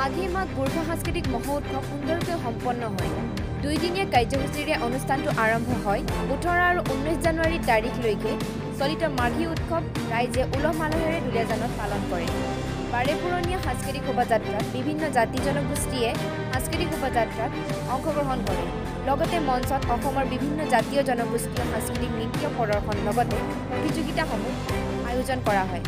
মাঘী মাঘ গোৰ্খা সাংস্কৃতিক মহোৎসৱ সুন্দৰকৈ সম্পন্ন হয়। 2 দিনীয়া কাৰ্যসূচীৰে অনুষ্ঠানটো আৰম্ভ হয়। 18 আৰু 19 জানুৱাৰী তাৰিখলৈকে চলিত মাঘী উৎসৱ ৰাইজে উলহ মালহেৰে দুলীয়াজানত পালন কৰে। বাৰেপুৰণীয়া সাংস্কৃতিক শোভাযাত্ৰাত বিভিন্ন জাতি জনগোষ্ঠীয়ে সাংস্কৃতিক শোভাযাত্ৰাত অংশগ্ৰহণ কৰে। লগতে মঞ্চত অসমৰ বিভিন্ন জাতীয় জনগোষ্ঠীয় সাংস্কৃতিক নৃত্য প্ৰদৰ্শন লগতে প্ৰতিযোগিতাসমূহ আয়োজন কৰা হয়।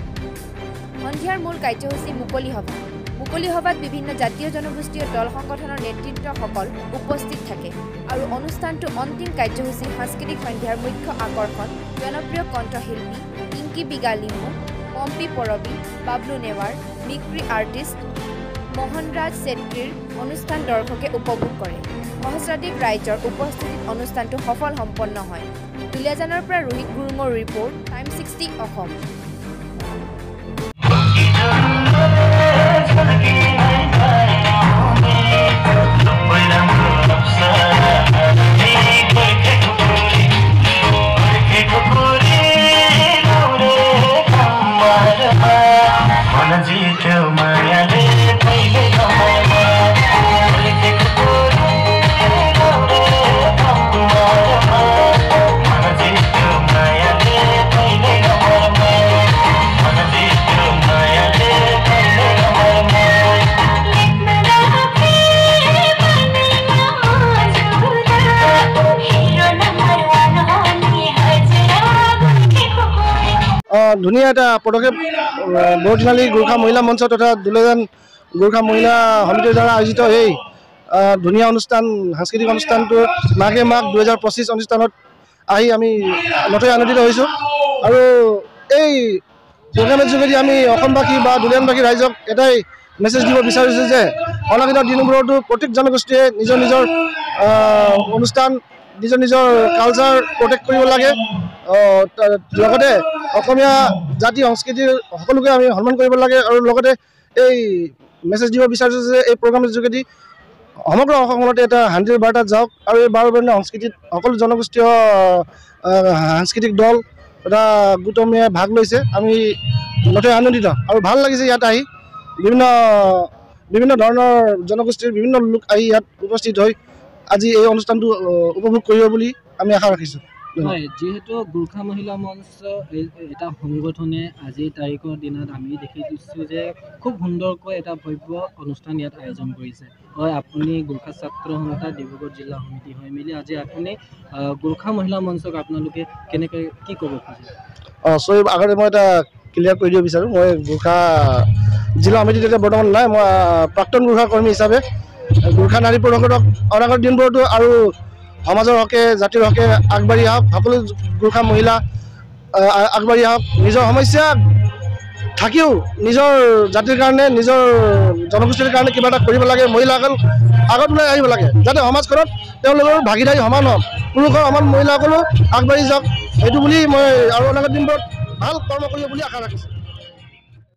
সন্ধিয়াৰ মূল কাৰ্যসূচী মুকলি সভা। মুকলি সভাত বিভিন্ন জাতীয় জনগোষ্ঠীয় দল সংগঠনৰ নেতৃত্বসকল উপস্থিত থাকে আৰু অনুষ্ঠানটো অন্তিম কাৰ্যসূচী সাংস্কৃতিক সন্ধিয়াৰ মুখ্য আকৰ্ষণ জনপ্ৰিয় কণ্ঠশিল্পী পিংকি বিগা লিম্বু, পম্পী পৰবী, বাবলু নেৱাৰ, মিক্ৰী আৰ্টিষ্ট মোহনৰাজ চেত্ৰীৰ অনুষ্ঠান দৰ্শকে উপভোগ কৰে। সহস্ৰাধিক ৰাইজৰ উপস্থিতিত অনুষ্ঠানটো সফল সম্পন্ন হয়। দুলীয়াজানৰ পৰা ৰোহিত গুৰুঙৰ ৰিপৰ্ট, টাইম 60 অসম। ধুনীয়া এটা পদক্ষেপ বৰতিনালী গোৰ্খা মহিলা মঞ্চ তথা দুলীয়াজান গোৰ্খা মহিলা সমিতিৰ দ্বাৰা আয়োজিত এই ধুনীয়া অনুষ্ঠান সাংস্কৃতিক অনুষ্ঠানটো মাঘে মাঘ 2025 অনুষ্ঠানত আহি আমি নথৈ আনন্দিত হৈছোঁ। আৰু এই প্ৰগ্ৰামৰ যোগেদি আমি অসমবাসী বা দুলীয়াজানবাসী ৰাইজক এটাই মেছেজ দিব বিচাৰিছোঁ যে অনাগত দিনবোৰতো প্ৰত্যেক জনগোষ্ঠীয়ে নিজৰ নিজৰ অনুষ্ঠান নিজৰ নিজৰ কালচাৰ প্ৰটেক্ট কৰিব লাগে। লগতে অসমীয়া জাতি সংস্কৃতিৰ সকলোকে আমি সন্মান কৰিব লাগে। আৰু লগতে এই মেছেজ দিব বিচাৰিছোঁ যে এই প্ৰগ্ৰামৰ যোগেদি সমগ্ৰ অসমতে এটা শান্তিৰ বাৰ্তা যাওক আৰু এই বাৰবৰণীয়া সংস্কৃতিত সকলো জনগোষ্ঠীয় সাংস্কৃতিক দল তথা গোটসমূহে ভাগ লৈছে। আমি নথৈ আনন্দিত আৰু ভাল লাগিছে ইয়াত আহি বিভিন্ন ধৰণৰ জনগোষ্ঠীৰ বিভিন্ন লোক আহি ইয়াত উপস্থিত হৈ আজি এই অনুষ্ঠানটো উপভোগ কৰিব বুলি আমি আশা ৰাখিছোঁ। হয়, যিহেতু গোৰ্খা মহিলা মঞ্চ এটা সংগঠনে আজিৰ তাৰিখৰ দিনত আমি দেখিছোঁ যে খুব সুন্দৰকৈ এটা ভব্য অনুষ্ঠান ইয়াত আয়োজন কৰিছে। হয়, আপুনি গোৰ্খা ছাত্ৰ সন্থা ডিব্ৰুগড় জিলা সমিতি হৈ মেলি আজি আপুনি গোৰ্খা মহিলা মঞ্চক আপোনালোকে কেনেকৈ কি ক'ব খোজে? আগতে মই এটা ক্লিয়াৰ কৰি দিব বিচাৰোঁ। মই গোৰ্খা জিলা সমিতিত এতিয়া বৰ্তমান নাই। মই প্ৰাক্তন গোৰ্খা কৰ্মী হিচাপে গোৰ্খা নাৰী পুৰুষক অনাগত দিনবোৰতো আৰু সমাজৰ হকে জাতিৰ হকে আগবাঢ়ি আহক, সকলো গোৰ্খা মহিলা আগবাঢ়ি আহক। নিজৰ সমস্যা থাকিও নিজৰ জাতিৰ কাৰণে নিজৰ জনগোষ্ঠীৰ কাৰণে কিবা এটা কৰিব লাগে। মহিলাসকল আগত ওলাই আহিব লাগে যাতে সমাজখনত তেওঁলোকৰ ভাগিদাৰী সমান হওক, পুৰুষৰ সমান মহিলাসকলো আগবাঢ়ি যাওক। সেইটো বুলি মই আৰু অনাগত দিনবোৰত ভাল কৰ্ম কৰিব বুলি আশা ৰাখিছোঁ।